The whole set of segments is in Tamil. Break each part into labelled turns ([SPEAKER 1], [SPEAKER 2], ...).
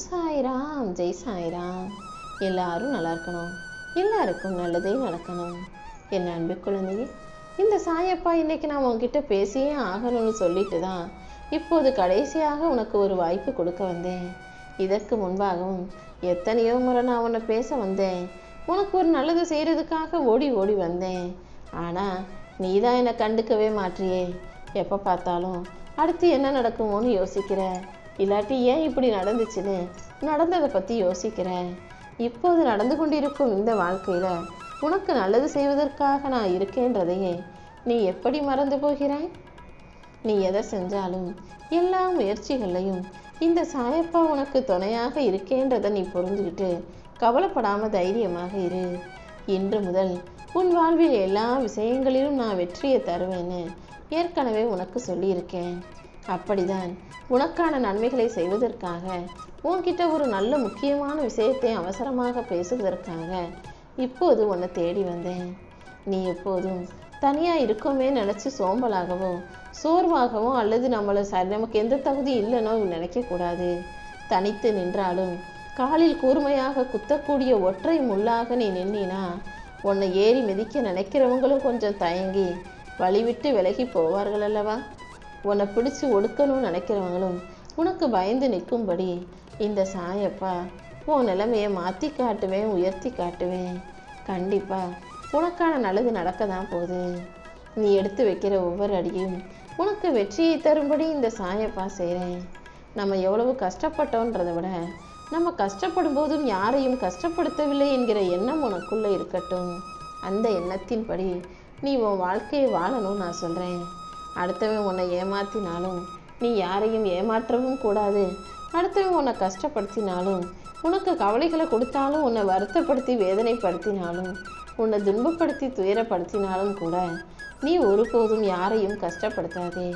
[SPEAKER 1] சாய்ராம், ஜெய் சாய்ராம். எல்லாரும் நல்லா இருக்கணும், எல்லாருக்கும் நல்லதே நடக்கணும். என் அன்பு குழந்தையே, இந்த சாயப்பா இன்னைக்கு நான் உன்கிட்ட பேசியே ஆகணும்னு சொல்லிட்டு தான் இப்போது கடைசியாக உனக்கு ஒரு வாய்ப்பு கொடுக்க வந்தேன். இதற்கு முன்பாகவும் எத்தனையோ முறை நான் உன்னை பேச வந்தேன். உனக்கு ஒரு நல்லது செய்கிறதுக்காக ஓடி ஓடி வந்தேன். ஆனால் நீ தான் என்னை கண்டுக்கவே மாற்றியே. எப்போ பார்த்தாலும் அடுத்து என்ன நடக்குமோன்னு யோசிக்கிற, இல்லாட்டி ஏன் இப்படி நடந்துச்சுன்னு நடந்ததை பற்றி யோசிக்கிற. இப்போது நடந்து கொண்டிருக்கும் இந்த வாழ்க்கையில் உனக்கு நல்லது செய்வதற்காக நான் இருக்கேன்றதையே நீ எப்படி மறந்து போகிறாய்? நீ எதை செஞ்சாலும் எல்லா முயற்சிகளையும் இந்த சாயப்பா உனக்கு துணையாக இருக்கேன்றதை நீ புரிஞ்சுக்கிட்டு கவலைப்படாமல் தைரியமாக இரு. இன்று முதல் உன் வாழ்வில் எல்லா விஷயங்களிலும் நான் வெற்றியை தருவேன்னு ஏற்கனவே உனக்கு சொல்லியிருக்கேன். அப்படிதான் உனக்கான நன்மைகளை செய்வதற்காக உன்கிட்ட ஒரு நல்ல முக்கியமான விஷயத்தை அவசரமாக பேசுவதற்காக இப்போது உன்னை தேடி வந்தேன். நீ எப்போதும் தனியாக இருக்கோமே நினச்சி சோம்பலாகவோ சோர்வாகவோ அல்லது நமக்கு எந்த தகுதி இல்லைனோ நினைக்கக்கூடாது. தனித்து நின்றாலும் காலில் கூர்மையாக குத்தக்கூடிய ஒற்றை முள்ளாக நீ நின்னா உன்னை ஏறி மிதிக்க நினைக்கிறவங்களும் கொஞ்சம் தயங்கி வழிவிட்டு விலகி போவார்கள் அல்லவா? உன்னை பிடிச்சி ஒடுக்கணும்னு நினைக்கிறவங்களும் உனக்கு பயந்து நிற்கும்படி இந்த சாயப்பா உன் நிலைமையை மாற்றி காட்டுவேன், உயர்த்தி காட்டுவேன். கண்டிப்பாக உனக்கான நல்லது நடக்க தான் போகுது. நீ எடுத்து வைக்கிற ஒவ்வொரு அடியும் உனக்கு வெற்றியை தரும்படி இந்த சாயப்பா செய்கிறேன். நம்ம எவ்வளவு கஷ்டப்பட்டோன்றதை விட நம்ம கஷ்டப்படும் போதும் யாரையும் கஷ்டப்படுத்தவில்லை என்கிற எண்ணம் உனக்குள்ளே இருக்கட்டும். அந்த எண்ணத்தின்படி நீ உன் வாழ்க்கையை வாழணும்னு நான் சொல்கிறேன். அடுத்தவன் உன்னை ஏமாற்றினாலும் நீ யாரையும் ஏமாற்றவும் கூடாது. அடுத்தவன் உன்னை கஷ்டப்படுத்தினாலும் உனக்கு கவலைகளை கொடுத்தாலும் உன்னை வருத்தப்படுத்தி வேதனைப்படுத்தினாலும் உன்னை துன்பப்படுத்தி துயரப்படுத்தினாலும் கூட நீ ஒருபோதும் யாரையும் கஷ்டப்படுத்தாதே.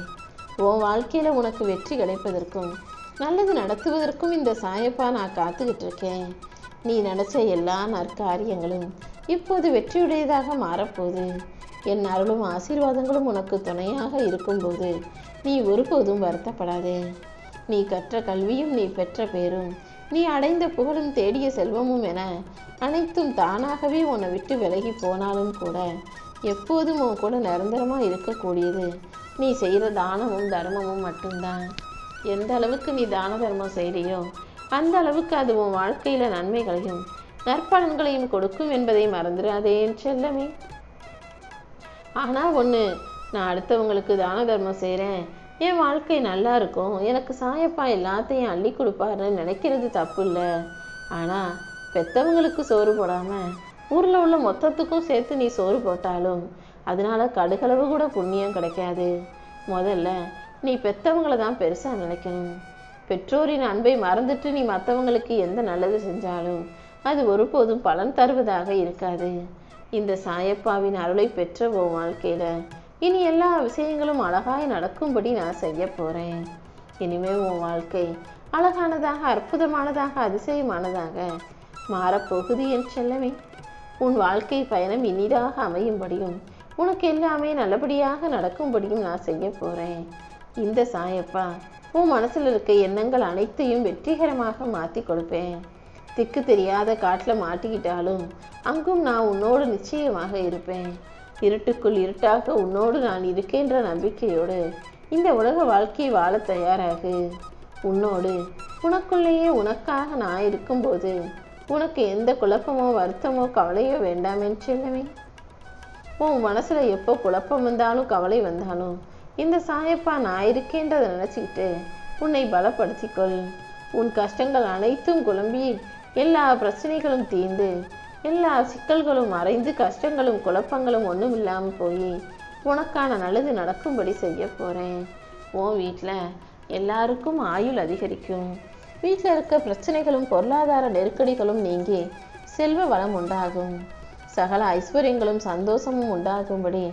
[SPEAKER 1] உன் வாழ்க்கையில் உனக்கு வெற்றி கிடைப்பதற்கும் நல்லது நடத்துவதற்கும் இந்த சாயப்பா நான் காத்துக்கிட்டு இருக்கேன். நீ நினச்ச எல்லா நற்காரியங்களும் இப்போது வெற்றியுடையதாக மாறப்போகுது. என் அருளும் ஆசீர்வாதங்களும் உனக்கு துணையாக இருக்கும்போது நீ ஒருபோதும் வருத்தப்படாதே. நீ கற்ற கல்வியும் நீ பெற்ற பேரும் நீ அடைந்த புகழும் தேடிய செல்வமும் என அனைத்தும் தானாகவே உன்னை விட்டு விலகி போனாலும் கூட எப்போதும் உன் கூட நிரந்தரமாக இருக்கக்கூடியது நீ செய்கிற தானமும் தர்மமும் மட்டும்தான். எந்த அளவுக்கு நீ தான தர்மம் செய்கிறியோ அந்த அளவுக்கு அது உன் வாழ்க்கையில் நன்மைகளையும் நற்பலன்களையும் கொடுக்கும் என்பதை மறந்துடாதே என் செல்லமே. ஆனால் ஒன்று, நான் அடுத்தவங்களுக்கு தான தர்மம் செய்கிறேன், என் வாழ்க்கை நல்லா இருக்கும், எனக்கு சாயப்பா எல்லாத்தையும் அள்ளி கொடுப்பாருன்னு நினைக்கிறது தப்பு இல்லை. ஆனால் பெற்றவங்களுக்கு சோறு போடாமல் ஊரில் உள்ள மொத்தத்துக்கும் சேர்த்து நீ சோறு போட்டாலும் அதனால கடுகளவு கூட புண்ணியம் கிடைக்காது. முதல்ல நீ பெற்றவங்களை தான் பெருசாக நினைக்கணும். பெற்றோரின் அன்பை மறந்துட்டு நீ மற்றவங்களுக்கு எந்த நல்லது செஞ்சாலும் அது ஒருபோதும் பலன் தருவதாக இருக்காது. இந்த சாயப்பாவின் அருளை பெற்ற உன் வாழ்க்கையில் இனி எல்லா விஷயங்களும் அழகாய் நடக்கும்படி நான் செய்ய போகிறேன். இனிமேல் உன் வாழ்க்கை அழகானதாக, அற்புதமானதாக, அதிசயமானதாக மாறப்போகுது என் செல்லமே. உன் வாழ்க்கை பயணம் இனிதாக அமையும்படியும் உனக்கு எல்லாமே நல்லபடியாக நடக்கும்படியும் நான் செய்ய போகிறேன். இந்த சாயப்பா உன் மனசில் இருக்க எண்ணங்கள் அனைத்தையும் வெற்றிகரமாக மாற்றி கொடுப்பேன். திக்கு தெரியாத காட்டில் மாட்டிக்கிட்டாலும் அங்கும் நான் உன்னோடு நிச்சயமாக இருப்பேன். இருட்டுக்குள் இருட்டாக உன்னோடு நான் இருக்கேன்ற நம்பிக்கையோடு இந்த உலக வாழ்க்கையை வாழ தயாராகு. உன்னோடு உனக்குள்ளேயே உனக்காக நான் இருக்கும்போது உனக்கு எந்த குழப்பமோ வருத்தமோ கவலையோ வேண்டாம் என்று செல்லவே. உன் மனசில் எப்போ குழப்பம் வந்தாலும் கவலை வந்தாலும் இந்த சாயப்பா நான் இருக்கேன்றதை நினச்சிக்கிட்டு உன்னை பலப்படுத்திக்கொள். உன் கஷ்டங்கள் அனைத்தும் குழம்பி எல்லா பிரச்சனைகளும் தீர்ந்து எல்லா சிக்கல்களும் மறைந்து கஷ்டங்களும் குழப்பங்களும் ஒன்றும் இல்லாமல் போய் உனக்கான நல்லது நடக்கும்படி செய்ய போகிறேன். உன் வீட்டில் எல்லாருக்கும் ஆயுள் அதிகரிக்கும். வீட்டில் இருக்க பிரச்சனைகளும் பொருளாதார நெருக்கடிகளும் நீங்கி செல்வ வளம் உண்டாகும். சகல ஐஸ்வர்யங்களும் சந்தோஷமும் உண்டாகும்படி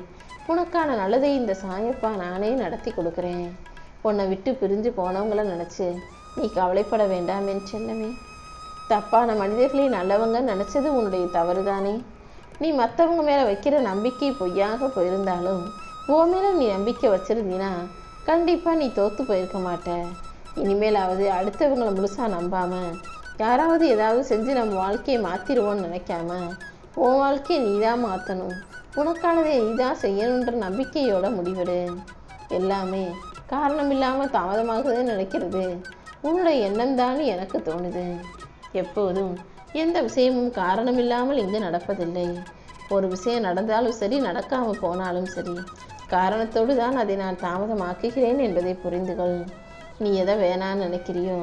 [SPEAKER 1] உனக்கான நல்லதை இந்த சாயப்பா நானே நடத்தி கொடுக்குறேன். உன்னை விட்டு பிரிஞ்சு போனவங்கள நினச்சி நீ கவலைப்பட வேண்டாம் என் செல்லமே. தப்பான மனிதர்களை நல்லவங்க நினச்சது உன்னுடைய தவறு தானே. நீ மற்றவங்க மேலே வைக்கிற நம்பிக்கை பொய்யாக போயிருந்தாலும் உன் மேலே நீ நம்பிக்கை வச்சிருந்தீன்னா கண்டிப்பாக நீ தோற்று போயிருக்க மாட்ட. இனிமேலாவது அடுத்தவங்களை முழுசாக நம்பாமல் யாராவது ஏதாவது செஞ்சு நம்ம வாழ்க்கையை மாற்றிடுவோன்னு நினைக்காம உன் வாழ்க்கையை நீ தான் மாற்றணும், உனக்கானதை நீ தான் செய்யணுன்ற நம்பிக்கையோட முடிவெடு. எல்லாமே காரணம் இல்லாமல் தாமதமாகுதுன்னு நினைக்கிறது உன்னோட எண்ணம் தான் எனக்கு தோணுது. எப்போதும் எந்த விஷயமும் காரணம் இல்லாமல் இங்கு நடப்பதில்லை. ஒரு விஷயம் நடந்தாலும் சரி, நடக்காமல் போனாலும் சரி, காரணத்தோடு தான் அதை நான் தாமதமாக்குகிறேன் என்பதை புரிந்துகொள். நீ எதை வேணான்னு நினைக்கிறியோ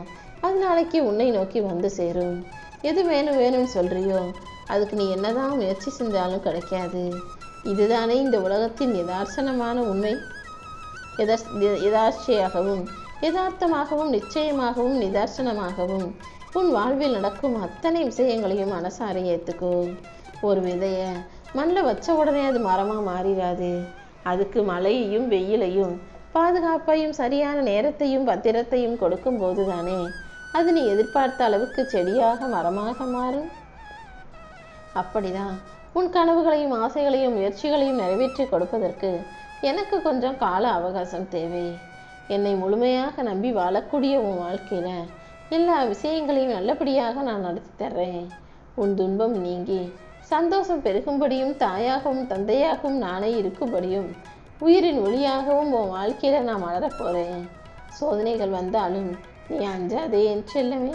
[SPEAKER 1] அது நாளைக்கு உன்னை நோக்கி வந்து சேரும். எது வேணும்னு சொல்றியோ அதுக்கு நீ என்னதான் முயற்சி செஞ்சாலும் கிடைக்காது. இதுதானே இந்த உலகத்தின் யதார்த்தமான உண்மை. யதார்ச்சியாகவும் யதார்த்தமாகவும் நிச்சயமாகவும் நிதர்சனமாகவும் உன் வாழ்வில் நடக்கும் அத்தனை விஷயங்களையும் மனசார ஏற்றுக்கோ. ஒரு விதைய மண்ணில் வச்ச உடனே அது மரமாக மாறிடாது. அதுக்கு மழையையும் வெயிலையும் பாதுகாப்பையும் சரியான நேரத்தையும் பத்திரத்தையும் கொடுக்கும் போது தானே அது நீ எதிர்பார்த்த அளவுக்கு செடியாக மரமாக மாறும். அப்படிதான் உன் கனவுகளையும் ஆசைகளையும் முயற்சிகளையும் நிறைவேற்றி கொடுப்பதற்கு எனக்கு கொஞ்சம் கால அவகாசம் தேவை. என்னை முழுமையாக நம்பி வாழக்கூடிய உன் வாழ்க்கையில எல்லா விஷயங்களையும் நல்லபடியாக நான் நடத்தி தர்றேன். உன் துன்பம் நீங்கி சந்தோஷம் பெருகும்படியும் தாயாகவும் தந்தையாகவும் நானே இருக்கும்படியும் உயிரின் ஒளியாகவும் உன் வாழ்க்கையில நான் மலரப் போறேன். சோதனைகள் வந்தாலும் நீ அஞ்சாதே என் செல்லமே.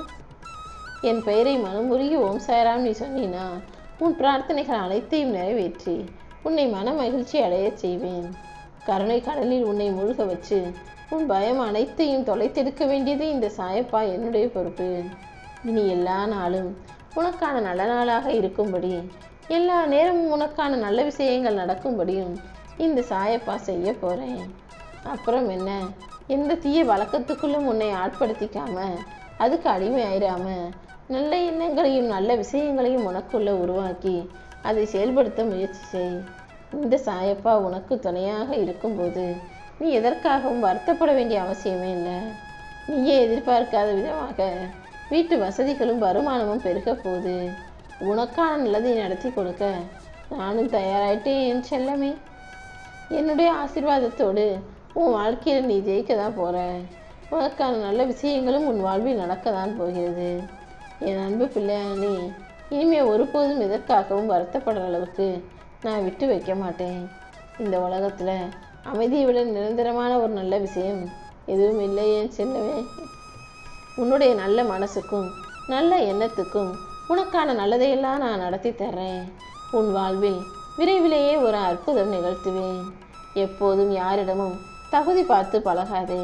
[SPEAKER 1] என் பெயரை மனமுருகி ஓம் சாய்ராம் நீ சொன்னீனா உன் பிரார்த்தனைகள் அனைத்தையும் நிறைவேற்றி உன்னை மன மகிழ்ச்சி அடைய செய்வேன். கருணை கடலில் உன்னை மூழ்க வச்சு உன் பயம் அனைத்தையும் தொலைத்தெடுக்க வேண்டியது இந்த சாயப்பா என்னுடைய பொறுப்பு. இனி எல்லா நாளும் உனக்கான நல்ல நாளாக இருக்கும்படி, எல்லா நேரமும் உனக்கான நல்ல விஷயங்கள் நடக்கும்படியும் இந்த சாயப்பா செய்ய போறேன். அப்புறம் என்ன, எந்த தீய வழக்கத்துக்குள்ளும் உன்னை ஆட்படுத்திக்காம அதுக்கு அடிமை ஆயிடாம நல்ல எண்ணங்களையும் நல்ல விஷயங்களையும் உனக்குள்ள உருவாக்கி அதை செயல்படுத்த முயற்சி செய். இந்த சாயப்பா உனக்கு துணையாக இருக்கும்போது நீ எதற்காகவும் வருத்தப்பட வேண்டிய அவசியமே இல்லை. நீயே எதிர்பார்க்காத விதமாக வீட்டு வசதிகளும் வருமானமும் பெருக போகுது. உனக்கான நல்லதை நடத்தி கொடுக்க நானும் தயாராயிட்டேன் என் செல்லமே. என்னுடைய ஆசீர்வாதத்தோடு உன் வாழ்க்கையில் நீ ஜெயிக்க தான் போற. உனக்கான நல்ல விஷயங்களும் உன் வாழ்வில் நடக்க தான் போகிறது. என் அன்பு பிள்ளையானி, இனிமேல் ஒருபோதும் எதற்காகவும் வருத்தப்படுற அளவுக்கு நான் விட்டு வைக்க மாட்டேன். இந்த உலகத்தில் அமைதியை விட நிரந்தரமான ஒரு நல்ல விஷயம் எதுவும் இல்லை என் செல்லவே. உன்னுடைய நல்ல மனசுக்கும் நல்ல எண்ணத்துக்கும் உனக்கான நல்லதையெல்லாம் நான் நடத்தி தர்றேன். உன் வாழ்வில் விரைவிலேயே ஒரு அற்புதம் நிகழ்த்துவேன். எப்போதும் யாரிடமும் தகுதி பார்த்து பழகாதே.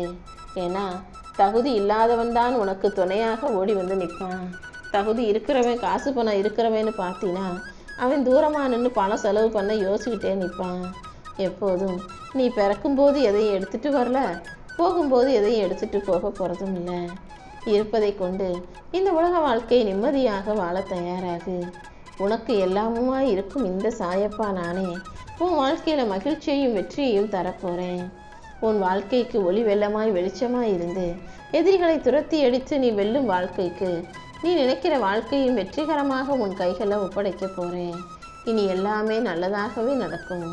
[SPEAKER 1] ஏன்னா தகுதி இல்லாதவன் தான் உனக்கு துணையாக ஓடி வந்து நிற்பான். தகுதி இருக்கிறவன், காசு பணம் இருக்கிறவன்னு பார்த்தீங்கன்னா அவன் தூரமாக நின்று பணம் செலவு பண்ண யோசிக்கிட்டே நிற்பான். எப்போதும் நீ பிறக்கும்போது எதையும் எடுத்துகிட்டு வரல, போகும்போது எதையும் எடுத்துகிட்டு போக போகிறதும் இல்லை. இருப்பதை கொண்டு இந்த உலக வாழ்க்கையை நிம்மதியாக வாழ தயாராகு. உனக்கு எல்லாமுமா இருக்கும் இந்த சாயப்பா நானே உன் வாழ்க்கையில் மகிழ்ச்சியையும் வெற்றியையும் தரப்போகிறேன். உன் வாழ்க்கைக்கு ஒளி வெள்ளமாய் வெளிச்சமாய் இருந்து எதிரிகளை துரத்தி அடித்து நீ வெல்லும் வாழ்க்கைக்கு, நீ நினைக்கிற வாழ்க்கையும் வெற்றிகரமாக உன் கைகளை ஒப்படைக்க போகிறேன். இனி எல்லாமே நல்லதாகவே நடக்கும்.